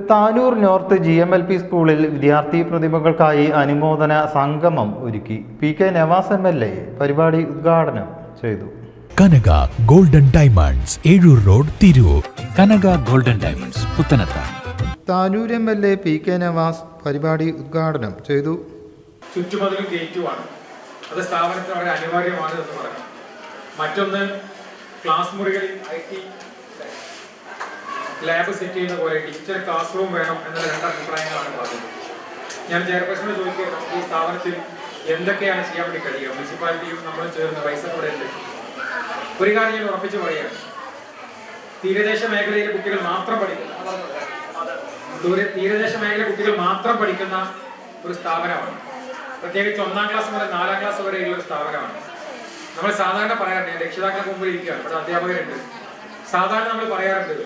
Tanur north GMLP സ്കൂളിൽ വിദ്യാർത്ഥി പ്രതിഭകൾക്കായി അനുമോദന സംഗമം ഒരുക്കി. PK നവാസ് MLA പരിപാടി ഉദ്ഘാടനം ചെയ്തു. Kanaka golden diamonds, Ezhur road, Tirur. Kanaka golden diamonds, Puthanathani. Tanur MLA PK Navas പരിപാടി ഉദ്ഘാടനം ചെയ്തു. ചുറ്റുമതിലും ഗേറ്റുമാണ്, അത് സ്ഥാപനത്തിന് വളരെ അനിവാര്യമാണ് എന്ന് പറഞ്ഞു. മറ്റൊന്ന്, ക്ലാസ് മുറികളിൽ IT ലാബ് സെറ്റ് ചെയ്യുന്ന പോലെ ഡിജിറ്റൽ ക്ലാസ് റൂം വേണം എന്നുള്ള രണ്ട് അഭിപ്രായങ്ങളാണ് പറഞ്ഞത്. ഞാൻ ചെയർപേഴ്സണോട് ചോദിക്കുന്നത്, ഈ സ്ഥാപനത്തിൽ എന്തൊക്കെയാണ് ചെയ്യാൻ വേണ്ടി കഴിയുക? മുനിസിപ്പാലിറ്റിയും നമ്മൾ ചേർന്ന് പൈസ കൂടെ ഉണ്ട്. ഒരു കാര്യം ഞാൻ ഉറപ്പിച്ച് പറയുകയാണ്, തീരദേശ മേഖലയിലെ കുട്ടികൾ മാത്രം പഠിക്കുന്ന ഒരു സ്ഥാപനമാണ്. പ്രത്യേകിച്ച് 1ാം ക്ലാസ് മുതൽ 4ാം ക്ലാസ് വരെയുള്ള ഒരു സ്ഥാപനമാണ്. നമ്മൾ സാധാരണ പറയാറുണ്ട്, രക്ഷിതാക്കളുടെ മുമ്പിൽ ഇരിക്കുകയാണ്, ഇവിടെ അധ്യാപകരുണ്ട്. സാധാരണ നമ്മൾ പറയാറുണ്ട്,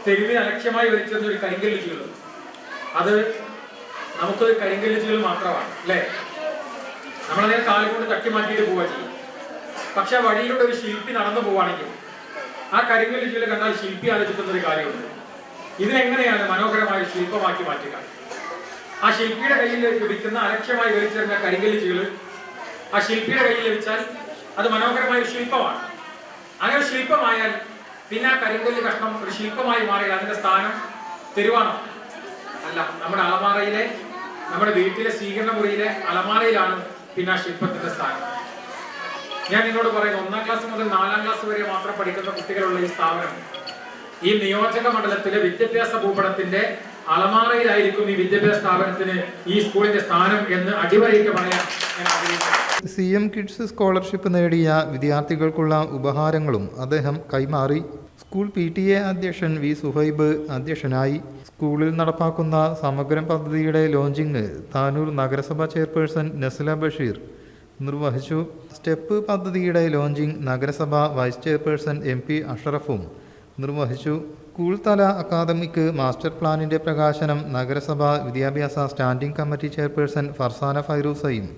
തെരുവിന് അലക്ഷ്യമായി വലിച്ചെറിഞ്ഞ ഒരു കരിങ്കല്ല് ചീളും, അത് നമുക്കൊരു കരിങ്കല്ല് ചീൾ മാത്രമാണ്, അല്ലേ? നമ്മളതിനെ കാലുകൊണ്ട് തട്ടി മാറ്റിയിട്ട് പോവുക ചെയ്യും. പക്ഷെ വഴിയിലൂടെ ഒരു ശില്പി നടന്നു പോവുകയാണെങ്കിൽ ആ കരിങ്കല്ല് ചീൾ കണ്ടാൽ ശില്പി ആലോചിക്കുന്ന ഒരു കാര്യമുണ്ട്, ഇതിനെങ്ങനെയാണ് മനോഹരമായ ശില്പമാക്കി മാറ്റുക? ആ ശില്പിയുടെ കയ്യിൽ ലഭിക്കുന്ന അലക്ഷ്യമായി വലിച്ചെറിഞ്ഞ കരിങ്കല്ല് ചീള് ആ ശില്പിയുടെ കയ്യിൽ ലഭിച്ചാൽ അത് മനോഹരമായ ഒരു ശില്പമാണ്. അങ്ങനെ ശില്പമായാൽ പിന്നെ ആ കരിങ്കല്ല് കഷ്ണം ഒരു ശില്പമായി മാറിയാൽ അതിന്റെ സ്ഥാനം തെരുവാണോ? അല്ല, നമ്മുടെ അലമാറയിലെ, നമ്മുടെ വീട്ടിലെ സ്വീകരണ മുറിയിലെ അലമാറയിലാണ് പിന്നെ ആ ശില്പത്തിന്റെ സ്ഥാനം. ഞാൻ നിങ്ങളോട് പറയുന്നു, 1ാം ക്ലാസ് മുതൽ 4ാം ക്ലാസ് വരെ മാത്രം പഠിക്കുന്ന കുട്ടികളുള്ള ഈ സ്ഥാപനം ഈ നിയോജക മണ്ഡലത്തിലെ വിദ്യാഭ്യാസ ഭൂപടത്തിന്റെ അലമാറയിലായിരിക്കും ഈ വിദ്യാഭ്യാസ സ്ഥാപനത്തിന്, ഈ സ്കൂളിന്റെ സ്ഥാനം എന്ന് അടിവരയിട്ട് പറയാൻ ഞാൻ ആഗ്രഹിക്കുന്നു. CM കിഡ്സ് സ്കോളർഷിപ്പ് നേടിയ വിദ്യാർത്ഥികൾക്കുള്ള ഉപഹാരങ്ങളും അദ്ദേഹം കൈമാറി. സ്കൂൾ PTA അധ്യക്ഷൻ V സുഹൈബ് അധ്യക്ഷനായി. സ്കൂളിൽ നടപ്പാക്കുന്ന സമഗ്രം പദ്ധതിയുടെ ലോഞ്ചിങ് താനൂർ നഗരസഭ ചെയർപേഴ്സൺ നസ്ല ബഷീർ നിർവഹിച്ചു. സ്റ്റെപ്പ് പദ്ധതിയുടെ ലോഞ്ചിങ് നഗരസഭ വൈസ് ചെയർപേഴ്സൺ MP അഷറഫും നിർവഹിച്ചു. സ്കൂൾ തല അക്കാദമിക് മാസ്റ്റർ പ്ലാനിൻ്റെ പ്രകാശനം നഗരസഭ വിദ്യാഭ്യാസ സ്റ്റാൻഡിംഗ് കമ്മിറ്റി ചെയർപേഴ്സൺ ഫർസാന ഫൈറൂസയും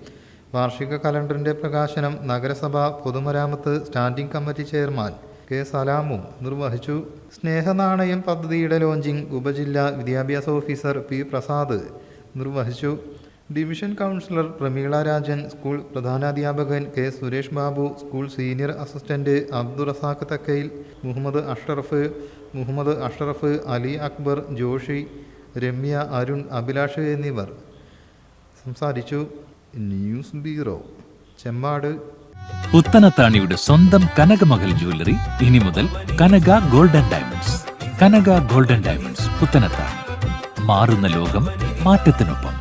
വാർഷിക കലണ്ടറിൻ്റെ പ്രകാശനം നഗരസഭ പൊതുമരാമത്ത് സ്റ്റാൻഡിംഗ് കമ്മിറ്റി ചെയർമാൻ K സലാമും നിർവഹിച്ചു. സ്നേഹനാണയം പദ്ധതിയുടെ ലോഞ്ചിങ് ഉപജില്ലാ വിദ്യാഭ്യാസ ഓഫീസർ P പ്രസാദ് നിർവഹിച്ചു. Division councillor Prameela Rajan, school പ്രധാനാധ്യാപകൻ K Suresh Babu, school senior assistant Abdurazak Thakkayil, Muhammed Ashraf, Ali Akbar, Joshi, Ramya, Arun, Abhilash എന്നിവർ സംസാരിച്ചു. News bureau, Chemmad. പുത്തനത്താണിയുടെ സ്വന്തം കനകമകൽ ജ്വല്ലറി ഇനി മുതൽ കനക ഗോൾഡൻ ഡയമണ്ട്സ്. കനക ഗോൾഡൻ ഡയമണ്ട്സ്, പുത്തനത്താണി. മാറുന്ന ലോകം, മാറ്റത്തിനൊപ്പം.